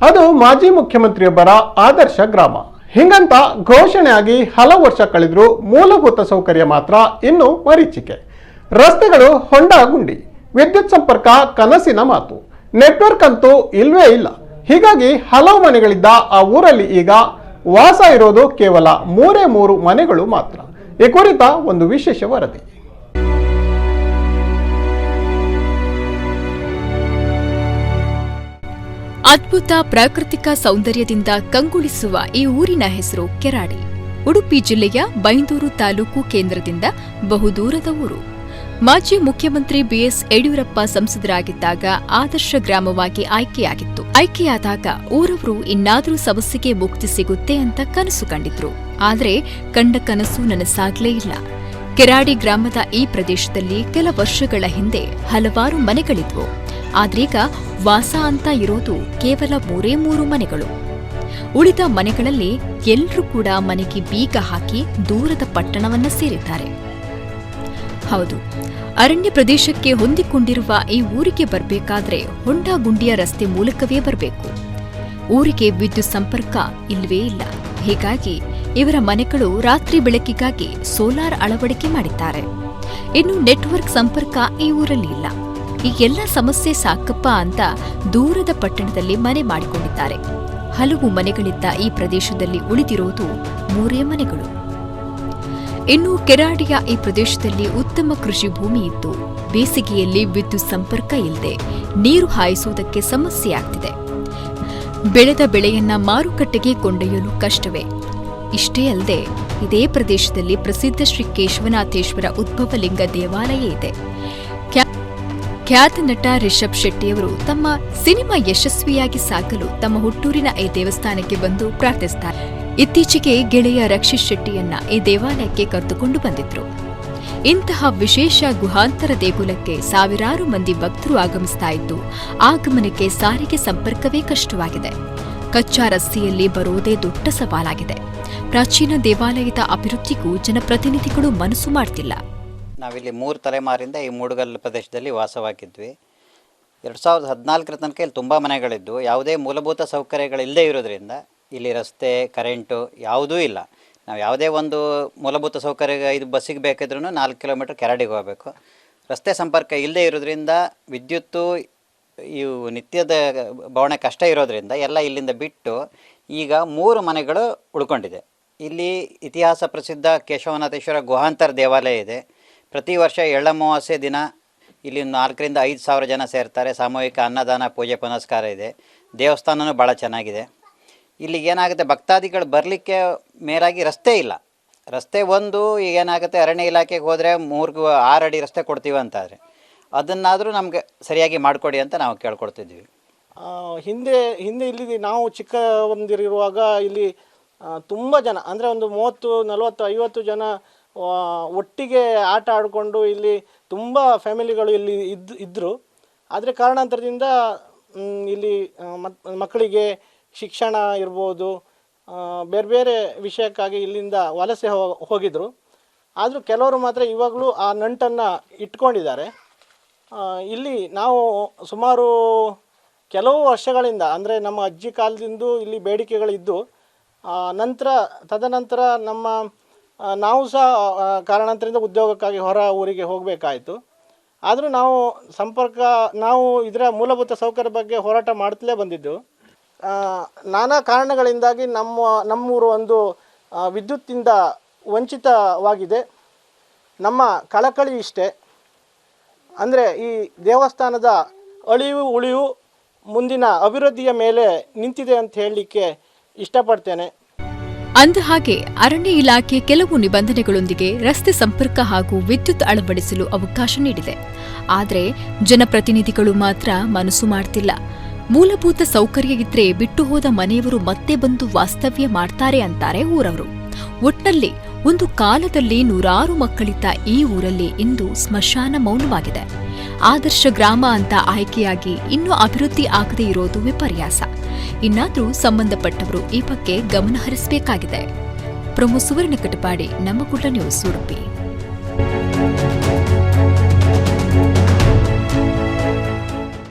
ಅದು ಮಾಜಿ ಮುಖ್ಯಮಂತ್ರಿಯೊಬ್ಬರ ಆದರ್ಶ ಗ್ರಾಮ. ಹಿಂಗಂತ ಘೋಷಣೆಯಾಗಿ ಹಲವು ವರ್ಷ ಕಳೆದರೂ ಮೂಲಭೂತ ಸೌಕರ್ಯ ಮಾತ್ರ ಇನ್ನೂ ಮರೀಚಿಕೆ. ರಸ್ತೆಗಳು ಹೊಂಡ ಗುಂಡಿ, ವಿದ್ಯುತ್ ಸಂಪರ್ಕ ಕನಸಿನ ಮಾತು, ನೆಟ್ವರ್ಕ್ ಅಂತೂ ಇಲ್ವೇ ಇಲ್ಲ. ಹೀಗಾಗಿ ಹಲವು ಮನೆಗಳಿದ್ದ ಆ ಊರಲ್ಲಿ ಈಗ ವಾಸ ಇರೋದು ಕೇವಲ 3 ಮನೆಗಳು ಮಾತ್ರ. ಈ ಕುರಿತ ಒಂದು ವಿಶೇಷ ವರದಿ. ಅದ್ಭುತ ಪ್ರಾಕೃತಿಕ ಸೌಂದರ್ಯದಿಂದ ಕಂಗೊಳಿಸುವ ಈ ಊರಿನ ಹೆಸರು ಕೆರಾಡಿ. ಉಡುಪಿ ಜಿಲ್ಲೆಯ ಬೈಂದೂರು ತಾಲೂಕು ಕೇಂದ್ರದಿಂದ ಬಹುದೂರದ ಊರು. ಮಾಜಿ ಮುಖ್ಯಮಂತ್ರಿ ಬಿಎಸ್ ಯಡಿಯೂರಪ್ಪ ಸಂಸದರಾಗಿದ್ದಾಗ ಆದರ್ಶ ಗ್ರಾಮವಾಗಿ ಆಯ್ಕೆಯಾಗಿತ್ತು. ಆಯ್ಕೆಯಾದಾಗ ಊರವರು ಇನ್ನಾದರೂ ಸಮಸ್ಯೆಗೆ ಮುಕ್ತಿ ಸಿಗುತ್ತೆ ಅಂತ ಕನಸು ಕಂಡಿದ್ರು. ಆದರೆ ಕಂಡ ಕನಸು ನನಸಾಗ್ಲೇ ಇಲ್ಲ. ಕೆರಾಡಿ ಗ್ರಾಮದ ಈ ಪ್ರದೇಶದಲ್ಲಿ ಕೆಲ ವರ್ಷಗಳ ಹಿಂದೆ ಹಲವಾರು ಮನೆಗಳಿದ್ವು. ಆದ್ರೀಗ ವಾಸ ಅಂತ ಇರೋದು ಕೇವಲ 3 ಮನೆಗಳು. ಉಳಿದ ಮನೆಗಳಲ್ಲಿ ಎಲ್ಲರೂ ಕೂಡ ಮನೆಗೆ ಬೀಗ ಹಾಕಿ ದೂರದ ಪಟ್ಟಣವನ್ನ ಸೇರಿದ್ದಾರೆ. ಹೌದು, ಅರಣ್ಯ ಪ್ರದೇಶಕ್ಕೆ ಹೊಂದಿಕೊಂಡಿರುವ ಈ ಊರಿಗೆ ಬರಬೇಕಾದ್ರೆ ಹೊಂಡ ಗುಂಡಿಯ ರಸ್ತೆ ಮೂಲಕವೇ ಬರಬೇಕು. ಊರಿಗೆ ವಿದ್ಯುತ್ ಸಂಪರ್ಕ ಇಲ್ವೇ ಇಲ್ಲ. ಹೀಗಾಗಿ ಇವರ ಮನೆಗಳು ರಾತ್ರಿ ಬೆಳಕಿಗಾಗಿ ಸೋಲಾರ್ ಅಳವಡಿಕೆ ಮಾಡಿದ್ದಾರೆ. ಇನ್ನು ನೆಟ್ವರ್ಕ್ ಸಂಪರ್ಕ ಈ ಊರಲ್ಲಿ ಇಲ್ಲ. ಈ ಎಲ್ಲ ಸಮಸ್ಯೆ ಸಾಕಪ್ಪ ಅಂತ ದೂರದ ಪಟ್ಟಣದಲ್ಲಿ ಮನೆ ಮಾಡಿಕೊಂಡಿದ್ದಾರೆ. ಹಲವು ಮನೆಗಳಿದ್ದ ಈ ಪ್ರದೇಶದಲ್ಲಿ ಉಳಿದಿರುವುದು 3 ಮನೆಗಳು. ಇನ್ನು ಕೆರಾಡಿಯ ಈ ಪ್ರದೇಶದಲ್ಲಿ ಉತ್ತಮ ಕೃಷಿ ಭೂಮಿ ಇದ್ದು ಬೇಸಿಗೆಯಲ್ಲಿ ವಿದ್ಯುತ್ ಸಂಪರ್ಕ ಇಲ್ಲದೆ ನೀರು ಹಾಯಿಸುವುದಕ್ಕೆ ಸಮಸ್ಯೆಯಾಗ್ತಿದೆ. ಬೆಳೆದ ಬೆಳೆಯನ್ನ ಮಾರುಕಟ್ಟೆಗೆ ಕೊಂಡೊಯ್ಯಲು ಕಷ್ಟವೇ. ಇಷ್ಟೇ ಅಲ್ಲದೆ ಇದೇ ಪ್ರದೇಶದಲ್ಲಿ ಪ್ರಸಿದ್ಧ ಶ್ರೀ ಕೇಶವನಾಥೇಶ್ವರ ಉದ್ಭವಲಿಂಗ ದೇವಾಲಯ ಇದೆ. ಖ್ಯಾತ ನಟ ರಿಷಬ್ ಶೆಟ್ಟಿಯವರು ತಮ್ಮ ಸಿನಿಮಾ ಯಶಸ್ವಿಯಾಗಿ ಸಾಗಲು ತಮ್ಮ ಹುಟ್ಟೂರಿನ ಈ ದೇವಸ್ಥಾನಕ್ಕೆ ಬಂದು ಪ್ರಾರ್ಥಿಸುತ್ತಾರೆ. ಇತ್ತೀಚೆಗೆ ಗೆಳೆಯ ರಕ್ಷಿತ್ ಶೆಟ್ಟಿಯನ್ನ ಈ ದೇವಾಲಯಕ್ಕೆ ಕರೆದುಕೊಂಡು ಬಂದಿದ್ರು. ಇಂತಹ ವಿಶೇಷ ಗುಹಾಂತರ ದೇಗುಲಕ್ಕೆ ಸಾವಿರಾರು ಮಂದಿ ಭಕ್ತರು ಆಗಮಿಸ್ತಾ ಇದ್ದು ಆಗಮನಕ್ಕೆ ಸಾರಿಗೆ ಸಂಪರ್ಕವೇ ಕಷ್ಟವಾಗಿದೆ. ಕಚ್ಚಾ ರಸ್ತೆಯಲ್ಲಿ ಬರುವುದೇ ದೊಡ್ಡ ಸವಾಲಾಗಿದೆ. ಪ್ರಾಚೀನ ದೇವಾಲಯದ ಅಭಿವೃದ್ಧಿಗೂ ಜನಪ್ರತಿನಿಧಿಗಳು ಮನಸ್ಸು ಮಾಡ್ತಿಲ್ಲ. ನಾವಿಲ್ಲಿ 3 ತಲೆಮಾರಿಂದ ಈ ಮೂಡುಗಲ್ಲು ಪ್ರದೇಶದಲ್ಲಿ ವಾಸವಾಗಿದ್ವಿ. 2014ರ ತನಕ ಇಲ್ಲಿ ತುಂಬ ಮನೆಗಳಿದ್ದು ಯಾವುದೇ ಮೂಲಭೂತ ಸೌಕರ್ಯಗಳಿಲ್ಲದೆ ಇರೋದ್ರಿಂದ ಇಲ್ಲಿ ರಸ್ತೆ, ಕರೆಂಟು ಯಾವುದೂ ಇಲ್ಲ. ನಾವು ಯಾವುದೇ ಒಂದು ಮೂಲಭೂತ ಸೌಕರ್ಯ ಇದು ಬಸ್ಸಿಗೆ ಬೇಕಿದ್ರೂ 4 ಕಿಲೋಮೀಟ್ರ್ ಕೆರಾಡಿಗೆ ಹೋಗಬೇಕು. ರಸ್ತೆ ಸಂಪರ್ಕ ಇಲ್ಲದೆ ಇರೋದ್ರಿಂದ ವಿದ್ಯುತ್ತು ಇವು ನಿತ್ಯದ ಬವಣೆ ಕಷ್ಟ ಇರೋದ್ರಿಂದ ಎಲ್ಲ ಇಲ್ಲಿಂದ ಬಿಟ್ಟು ಈಗ 3 ಮನೆಗಳು ಉಳ್ಕೊಂಡಿದೆ. ಇಲ್ಲಿ ಇತಿಹಾಸ ಪ್ರಸಿದ್ಧ ಕೇಶವನಾಥೇಶ್ವರ ಗುಹಾಂತರ ದೇವಾಲಯ ಇದೆ. ಪ್ರತಿ ವರ್ಷ ಎಳ್ಳಮಾವಾಸ್ಯೆ ದಿನ ಇಲ್ಲಿ 4 ರಿಂದ 5 ಸಾವಿರ ಜನ ಸೇರ್ತಾರೆ. ಸಾಮೂಹಿಕ ಅನ್ನದಾನ, ಪೂಜೆ ಪುನಸ್ಕಾರ ಇದೆ. ದೇವಸ್ಥಾನವೂ ಭಾಳ ಚೆನ್ನಾಗಿದೆ. ಇಲ್ಲಿಗೆ ಏನಾಗುತ್ತೆ, ಭಕ್ತಾದಿಗಳು ಬರಲಿಕ್ಕೆ ಮೇಲಾಗಿ ರಸ್ತೆ ಇಲ್ಲ. ರಸ್ತೆ ಒಂದು ಈಗ ಏನಾಗುತ್ತೆ, ಅರಣ್ಯ ಇಲಾಖೆಗೆ ಹೋದರೆ 6 ಅಡಿ ರಸ್ತೆ ಕೊಡ್ತೀವಿ ಅಂತಾದರೆ ಅದನ್ನಾದರೂ ನಮಗೆ ಸರಿಯಾಗಿ ಮಾಡಿಕೊಡಿ ಅಂತ ನಾವು ಕೇಳ್ಕೊಡ್ತಿದ್ವಿ. ಹಿಂದೆ ಇಲ್ಲಿ ನಾವು ಚಿಕ್ಕ ಒಂದಿರುವಾಗ ಇಲ್ಲಿ ತುಂಬ ಜನ ಅಂದರೆ ಒಂದು 30, 40, 50 ಜನ ಒಟ್ಟಿಗೆ ಆಟ ಆಡಿಕೊಂಡು ಇಲ್ಲಿ ತುಂಬ ಫ್ಯಾಮಿಲಿಗಳು ಇಲ್ಲಿ ಇದ್ದರು. ಆದರೆ ಕಾರಣಾಂತರದಿಂದ ಇಲ್ಲಿ ಮಕ್ಕಳಿಗೆ ಶಿಕ್ಷಣ ಇರ್ಬೋದು, ಬೇರೆ ಬೇರೆ ವಿಷಯಕ್ಕಾಗಿ ಇಲ್ಲಿಂದ ವಲಸೆ ಹೋಗಿದ್ರು. ಆದರೂ ಕೆಲವರು ಮಾತ್ರ ಇವಾಗಲೂ ಆ ನಂಟನ್ನು ಇಟ್ಕೊಂಡಿದ್ದಾರೆ. ಇಲ್ಲಿ ನಾವು ಸುಮಾರು ಕೆಲವು ವರ್ಷಗಳಿಂದ ಅಂದರೆ ನಮ್ಮ ಅಜ್ಜಿ ಕಾಲದಿಂದ ಇಲ್ಲಿ ಬೇಡಿಕೆಗಳಿದ್ದು ತದನಂತರ ನಾವು ಸಹ ಕಾರಣಾಂತರದಿಂದ ಉದ್ಯೋಗಕ್ಕಾಗಿ ಹೊರ ಊರಿಗೆ ಹೋಗಬೇಕಾಯಿತು. ಆದರೂ ನಾವು ಇದರ ಮೂಲಭೂತ ಸೌಕರ್ಯ ಬಗ್ಗೆ ಹೋರಾಟ ಮಾಡ್ತಲೇ ಬಂದಿದ್ದು. ನಾನಾ ಕಾರಣಗಳಿಂದಾಗಿ ನಮ್ಮೂರು ಒಂದು ವಿದ್ಯುತ್ತಿಂದ ವಂಚಿತವಾಗಿದೆ. ನಮ್ಮ ಕಳಕಳಿ ಇಷ್ಟೇ, ಅಂದರೆ ಈ ದೇವಸ್ಥಾನದ ಉಳಿವು ಮುಂದಿನ ಅಭಿವೃದ್ಧಿಯ ಮೇಲೆ ನಿಂತಿದೆ ಅಂತ ಹೇಳಲಿಕ್ಕೆ ಇಷ್ಟಪಡ್ತೇನೆ. ಅಂದಹಾಗೆ ಅರಣ್ಯ ಇಲಾಖೆ ಕೆಲವು ನಿಬಂಧನೆಗಳೊಂದಿಗೆ ರಸ್ತೆ ಸಂಪರ್ಕ ಹಾಗೂ ವಿದ್ಯುತ್ ಅಳವಡಿಸಲು ಅವಕಾಶ ನೀಡಿದೆ. ಆದರೆ ಜನಪ್ರತಿನಿಧಿಗಳು ಮಾತ್ರ ಮನಸ್ಸು ಮಾಡ್ತಿಲ್ಲ. ಮೂಲಭೂತ ಸೌಕರ್ಯ ಇದ್ರೆ ಬಿಟ್ಟು ಹೋದ ಮನೆಯವರು ಮತ್ತೆ ಬಂದು ವಾಸ್ತವ್ಯ ಮಾಡ್ತಾರೆ ಅಂತಾರೆ ಊರವರು. ಒಟ್ನಲ್ಲಿ ಒಂದು ಕಾಲದಲ್ಲಿ 100 ಮಕ್ಕಳಿದ್ದ ಈ ಊರಲ್ಲಿ ಇಂದು ಸ್ಮಶಾನ ಮೌನವಾಗಿದೆ. ಆದರ್ಶ ಗ್ರಾಮ ಅಂತ ಆಯ್ಕೆಯಾಗಿ ಇನ್ನೂ ಅಭಿವೃದ್ಧಿ ಆಗದೇ ಇರೋದು ವಿಪರ್ಯಾಸ. ಇನ್ನಾದರೂ ಸಂಬಂಧಪಟ್ಟವರು ಈ ಬಗ್ಗೆ ಗಮನ ಹರಿಸಬೇಕಾಗಿದೆ. ಪ್ರಮೋ ಸುವರ್ಣ ಕಟಪಾಡಿ, ನಮ್ಮ ಕುಟ್ಲ ನ್ಯೂಸ್, ಉಡುಪಿ.